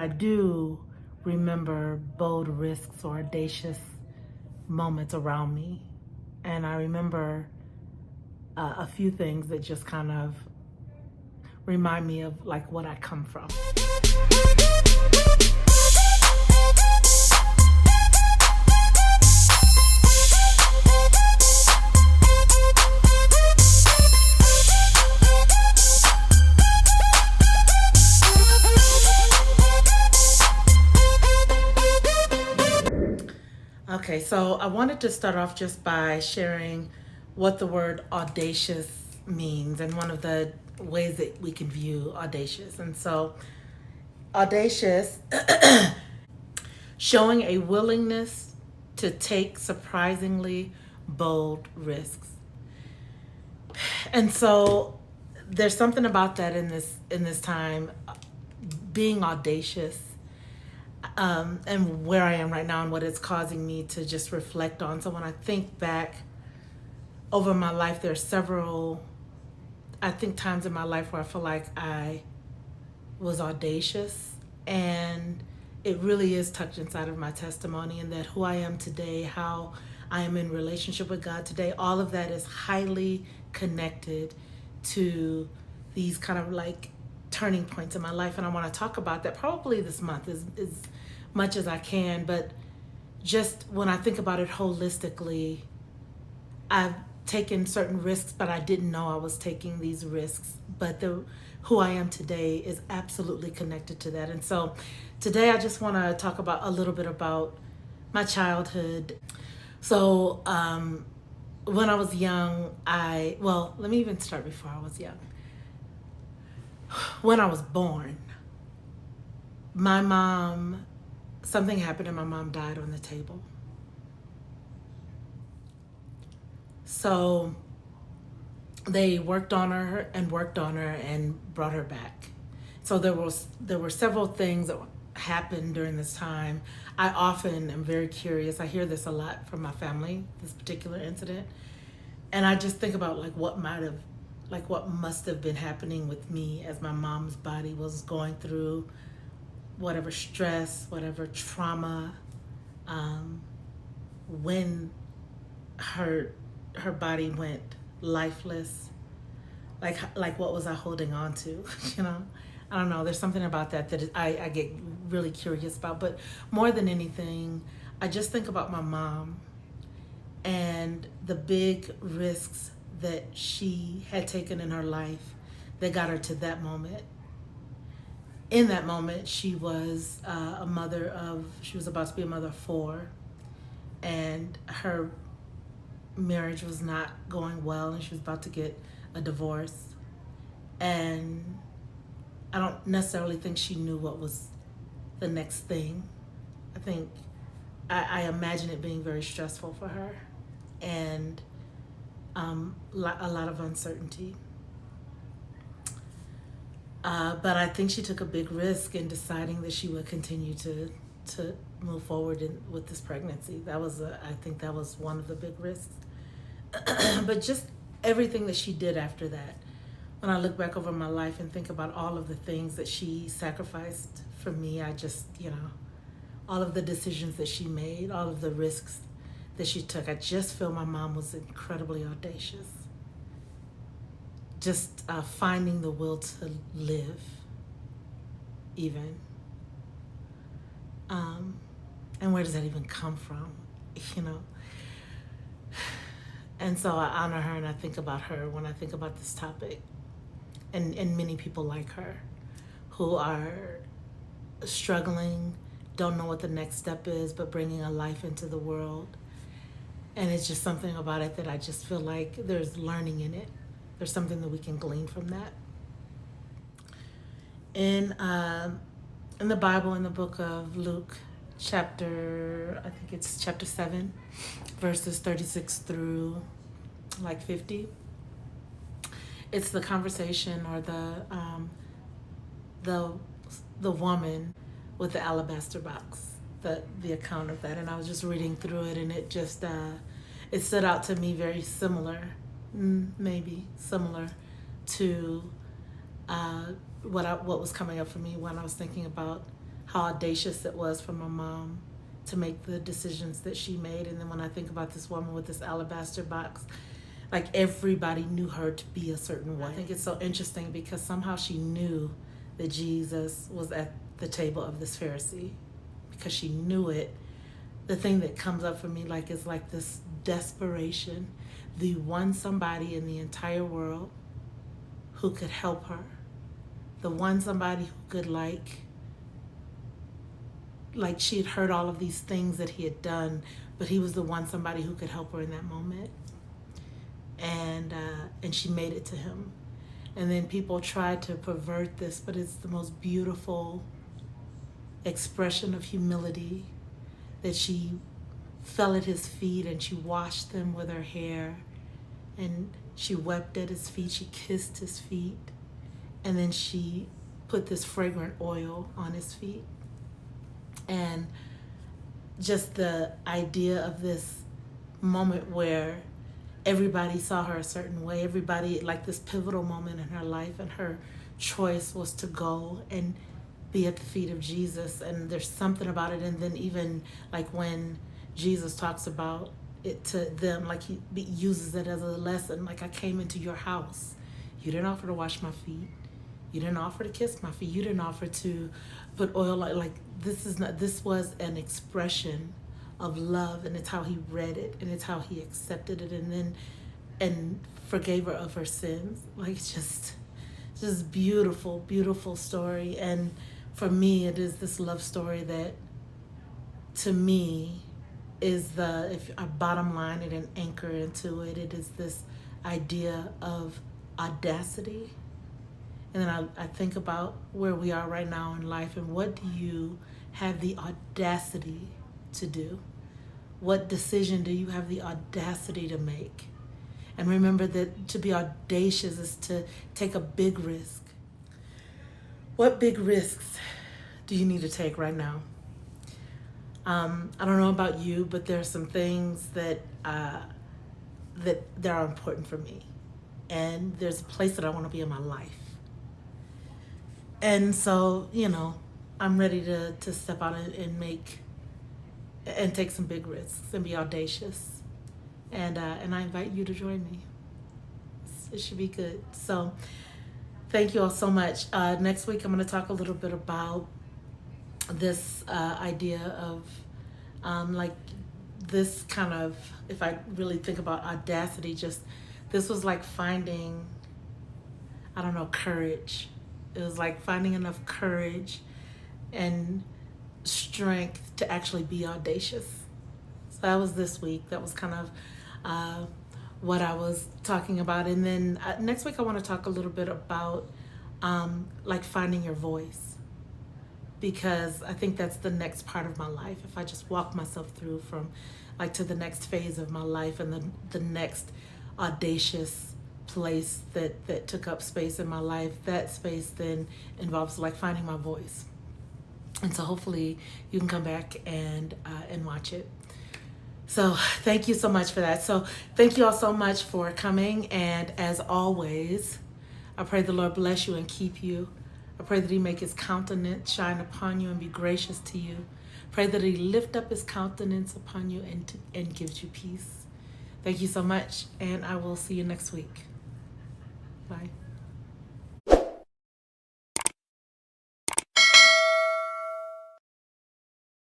I do remember bold risks or audacious moments around me. And I remember a few things that just kind of remind me of like what I come from. Okay, so I wanted to start off just by sharing what the word audacious means and one of the ways that we can view audacious. And so, audacious, showing a willingness to take surprisingly bold risks. And so, there's something about that in this time, being audacious. And where I am right now and what it's causing me to just reflect on. So when I think back over my life, there are several, I think, times in my life where I feel like I was audacious, and it really is tucked inside of my testimony, and that who I am today, how I am in relationship with God today, all of that is highly connected to these kind of like turning points in my life. And I want to talk about that probably this month as much as I can. But just when I think about it holistically, I've taken certain risks, but I didn't know I was taking these risks. But who I am today is absolutely connected to that. And so today I just want to talk about a little bit about my childhood. So when I was young, let me even start before I was young. When I was born, something happened and my mom died on the table. So they worked on her and brought her back. So there were several things that happened during this time. I often am very curious. I hear this a lot from my family, this particular incident. And I just think about what must have been happening with me as my mom's body was going through whatever stress, whatever trauma, when her body went lifeless. Like what was I holding on to? I don't know. There's something about that I get really curious about. But more than anything, I just think about my mom and the big risks that she had taken in her life that got her to that moment. In that moment, she was she was about to be a mother of 4, and her marriage was not going well, and she was about to get a divorce. And I don't necessarily think she knew what was the next thing. I think I imagine it being very stressful for her, and a lot of uncertainty. But I think she took a big risk in deciding that she would continue to move forward with this pregnancy. I think that was one of the big risks. But just everything that she did after that, when I look back over my life and think about all of the things that she sacrificed for me, I just, all of the decisions that she made, all of the risks that she took, I just feel my mom was incredibly audacious. Just finding the will to live, even. And where does that even come from, And so I honor her and I think about her when I think about this topic. And many people like her who are struggling, don't know what the next step is, but bringing a life into the world. And it's just something about it that I just feel like there's learning in it. There's something that we can glean from that. In the Bible, in the book of Luke, chapter 7, verses 36 through 50. It's the conversation or the woman with the alabaster box, the account of that. And I was just reading through it, and it just it stood out to me very similar, maybe similar to what was coming up for me when I was thinking about how audacious it was for my mom to make the decisions that she made. And then when I think about this woman with this alabaster box, like everybody knew her to be a certain way. I think it's so interesting because somehow she knew that Jesus was at the table of this Pharisee because she knew it. The thing that comes up for me like is like this desperation, the one somebody in the entire world who could help her, the one somebody who could like she had heard all of these things that he had done, but he was the one somebody who could help her in that moment. And she made it to him. And then people tried to pervert this, but it's the most beautiful expression of humility that she fell at his feet and she washed them with her hair and she wept at his feet, she kissed his feet, and then she put this fragrant oil on his feet. And just the idea of this moment where everybody saw her a certain way, everybody, like this pivotal moment in her life, and her choice was to go and be at the feet of Jesus. And there's something about it. And then even like when Jesus talks about it to them, like he uses it as a lesson, like I came into your house, you didn't offer to wash my feet, you didn't offer to kiss my feet, you didn't offer to put oil, like this was an expression of love, and it's how he read it, and it's how he accepted it, and forgave her of her sins. Like it's just beautiful, beautiful story. And for me, it is this love story that, to me, is if I bottom line it and anchor into it, it is this idea of audacity. And then I think about where we are right now in life, and what do you have the audacity to do? What decision do you have the audacity to make? And remember that to be audacious is to take a big risk. What big risks do you need to take right now? I don't know about you, but there are some things that are important for me. And there's a place that I want to be in my life. And so, I'm ready to step out and take some big risks and be audacious. And I invite you to join me. It should be good. So thank you all so much. Next week, I'm going to talk a little bit about this idea of like this kind of, if I really think about audacity, this was like finding, courage. It was like finding enough courage and strength to actually be audacious. So that was this week. That was kind of what I was talking about. And then next week I want to talk a little bit about like finding your voice, because I think that's the next part of my life. If I just walk myself through from like to the next phase of my life, and the next audacious place that took up space in my life, that space then involves like finding my voice. And so hopefully you can come back and watch it. So thank you so much for that. So thank you all so much for coming. And as always, I pray the Lord bless you and keep you. I pray that he make his countenance shine upon you and be gracious to you. Pray that he lift up his countenance upon you and gives you peace. Thank you so much, and I will see you next week. Bye.